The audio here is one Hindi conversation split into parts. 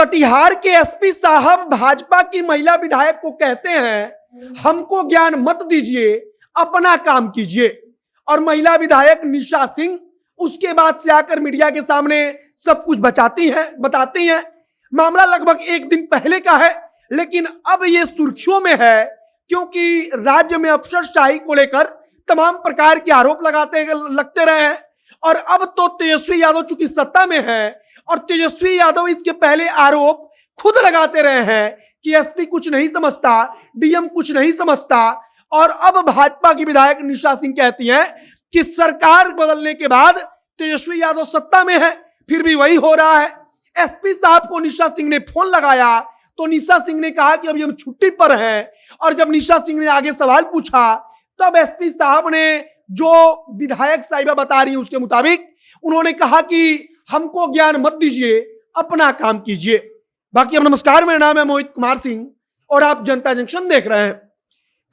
कटिहार के एसपी साहब भाजपा की महिला विधायक को कहते हैं हमको ज्ञान मत दीजिए, अपना काम कीजिए। और महिला विधायक निशा सिंह उसके बाद से आकर मीडिया के सामने सब कुछ बताती हैं। मामला लगभग एक दिन पहले का है, लेकिन अब ये सुर्खियों में है क्योंकि राज्य में अफसरशाही को लेकर तमाम प्रकार के आरोप लगते रहे हैं। और अब तो तेजस्वी यादव चूंकि सत्ता में है और तेजस्वी यादव इसके पहले आरोप खुद लगाते रहे हैं कि एसपी कुछ नहीं समझता, डीएम कुछ नहीं समझता। और अब भाजपा की विधायक निशा सिंह कहती हैं कि सरकार बदलने के बाद तेजस्वी यादव सत्ता में है, फिर भी वही हो रहा है। एसपी साहब को निशा सिंह ने फोन लगाया तो निशा सिंह ने कहा कि अभी हम छुट्टी पर हैं। और जब निशा सिंह ने आगे सवाल पूछा तब एसपी साहब ने जो विधायक साहिबा बता रही है उसके मुताबिक उन्होंने कहा कि हमको ज्ञान मत दीजिए, अपना काम कीजिए। बाकी अब नमस्कार, मेरा नाम है मोहित कुमार सिंह और आप जनता जंक्शन देख रहे हैं।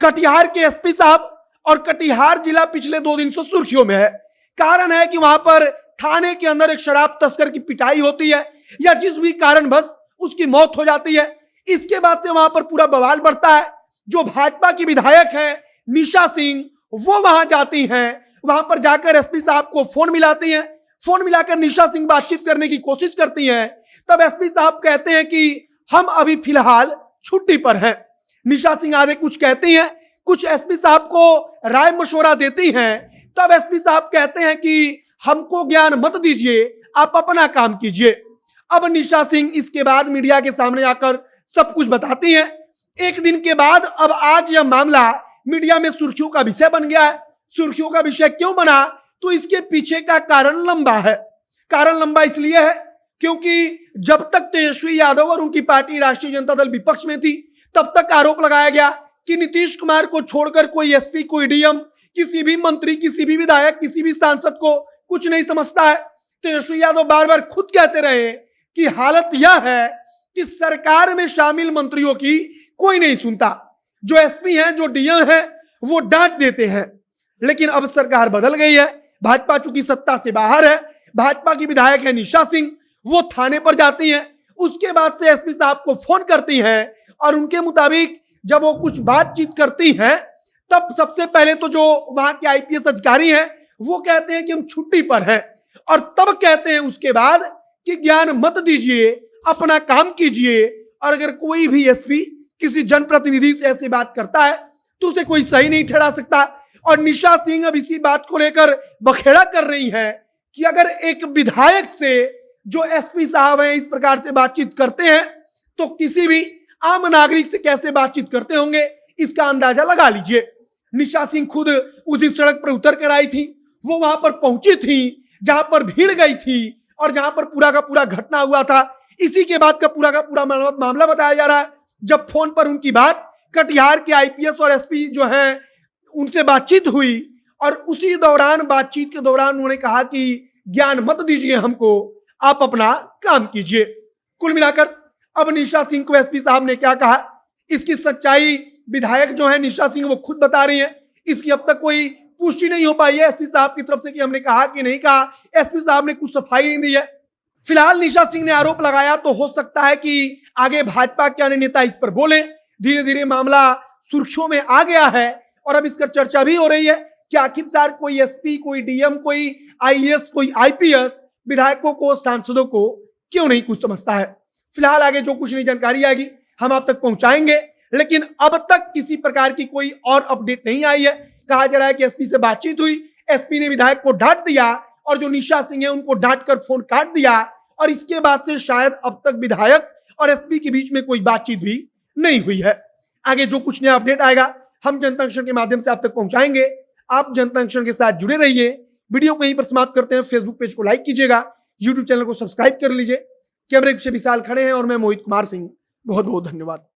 कटिहार के एसपी साहब और कटिहार जिला पिछले 2 दिन से सुर्खियों में है। कारण है कि वहां पर थाने के अंदर एक शराब तस्कर की पिटाई होती है या जिस भी कारणवश उसकी मौत हो जाती है। इसके बाद से वहां पर पूरा बवाल बढ़ता है। जो भाजपा की विधायक है निशा सिंह वो वहां जाती हैं, वहां पर जाकर एसपी साहब को फोन मिलाती हैं। फोन मिलाकर निशा सिंह बातचीत करने की कोशिश करती हैं। तब एसपी साहब कहते हैं कि हम अभी फिलहाल छुट्टी पर हैं। निशा सिंह आगे कुछ कहती हैं, कुछ एसपी साहब को राय मशवरा देती हैं। तब एसपी साहब कहते हैं कि हमको ज्ञान मत दीजिए, आप अपना काम कीजिए। अब निशा सिंह इसके बाद मीडिया के सामने आकर सब कुछ बताती हैं। एक दिन के बाद अब आज यह मामला मीडिया में सुर्खियों का विषय बन गया है। सुर्खियों का विषय क्यों बना, तो इसके पीछे का कारण लंबा है। कारण लंबा इसलिए है क्योंकि जब तक तेजस्वी यादव और उनकी पार्टी राष्ट्रीय जनता दल विपक्ष में थी तब तक आरोप लगाया गया कि नीतीश कुमार को छोड़कर कोई एसपी, कोई डीएम, किसी भी मंत्री, किसी भी विधायक, किसी भी सांसद को कुछ नहीं समझता है। तेजस्वी यादव बार बार खुद कहते रहे कि हालत यह है कि सरकार में शामिल मंत्रियों की कोई नहीं सुनता। जो एसपी हैं, जो डीएम हैं, वो डांट देते हैं। लेकिन अब सरकार बदल गई है, भाजपा चूंकि सत्ता से बाहर है। भाजपा की विधायक है निशा सिंह, वो थाने पर जाती हैं। उसके बाद से एसपी साहब को फोन करती हैं और उनके मुताबिक जब वो कुछ बातचीत करती हैं तब सबसे पहले तो जो वहां के आईपीएस अधिकारी हैं वो कहते हैं कि हम छुट्टी पर हैं। और तब कहते हैं उसके बाद कि ज्ञान मत दीजिए, अपना काम कीजिए। और अगर कोई भी एसपी किसी जनप्रतिनिधि से ऐसी बात करता है तो उसे कोई सही नहीं ठहरा सकता। और निशा सिंह अब इसी बात को लेकर बखेड़ा कर रही है कि अगर एक विधायक से जो एसपी साहब हैं इस प्रकार से बातचीत करते हैं तो किसी भी आम नागरिक से कैसे बातचीत करते होंगे, इसका अंदाजा लगा लीजिए। निशा सिंह खुद उसी सड़क पर उतर कर आई थी, वो वहां पर पहुंची थी जहां पर भीड़ गई थी और जहां पर पूरा का पूरा घटना हुआ था। इसी के बाद का पूरा मामला बताया जा रहा है। जब फोन पर उनकी बात कटिहार के आईपीएस और एसपी जो है उनसे बातचीत हुई और उसी दौरान बातचीत के दौरान उन्होंने कहा कि ज्ञान मत दीजिए हमको, आप अपना काम कीजिए। कुल मिलाकर अब निशा सिंह को एसपी साहब ने क्या कहा, इसकी सच्चाई विधायक जो है निशा सिंह वो खुद बता रही है। इसकी अब तक कोई पुष्टि नहीं हो पाई है एसपी साहब की तरफ से कि हमने कहा कि नहीं कहा। एसपी साहब ने कुछ सफाई नहीं दी है। फिलहाल निशा सिंह ने आरोप लगाया तो हो सकता है कि आगे भाजपा के अन्य नेता इस पर बोले। धीरे धीरे मामला सुर्खियों में आ गया है और अब इसका चर्चा भी हो रही है कि आखिरकार कोई एसपी, कोई डीएम, कोई आईएएस, कोई आईपीएस विधायकों को, सांसदों को क्यों नहीं कुछ समझता है। फिलहाल आगे जो कुछ नई जानकारी आएगी हम आप तक पहुंचाएंगे, लेकिन अब तक किसी प्रकार की कोई और अपडेट नहीं आई है। कहा जा रहा है कि एसपी से बातचीत हुई, एसपी ने विधायक को डांट दिया और जो निशा सिंह है उनको डांट कर फोन काट दिया और इसके बाद से शायद अब तक विधायक और एसपी के बीच में कोई बातचीत भी नहीं हुई है। आगे जो कुछ नया अपडेट आएगा हम जनता जंक्शन के माध्यम से आप तक पहुंचाएंगे। आप जनता जंक्शन के साथ जुड़े रहिए। वीडियो को यहीं पर समाप्त करते हैं। फेसबुक पेज को लाइक कीजिएगा, यूट्यूब चैनल को सब्सक्राइब कर लीजिए। कैमरे पीछे विशाल खड़े हैं और मैं मोहित कुमार सिंह। बहुत बहुत धन्यवाद।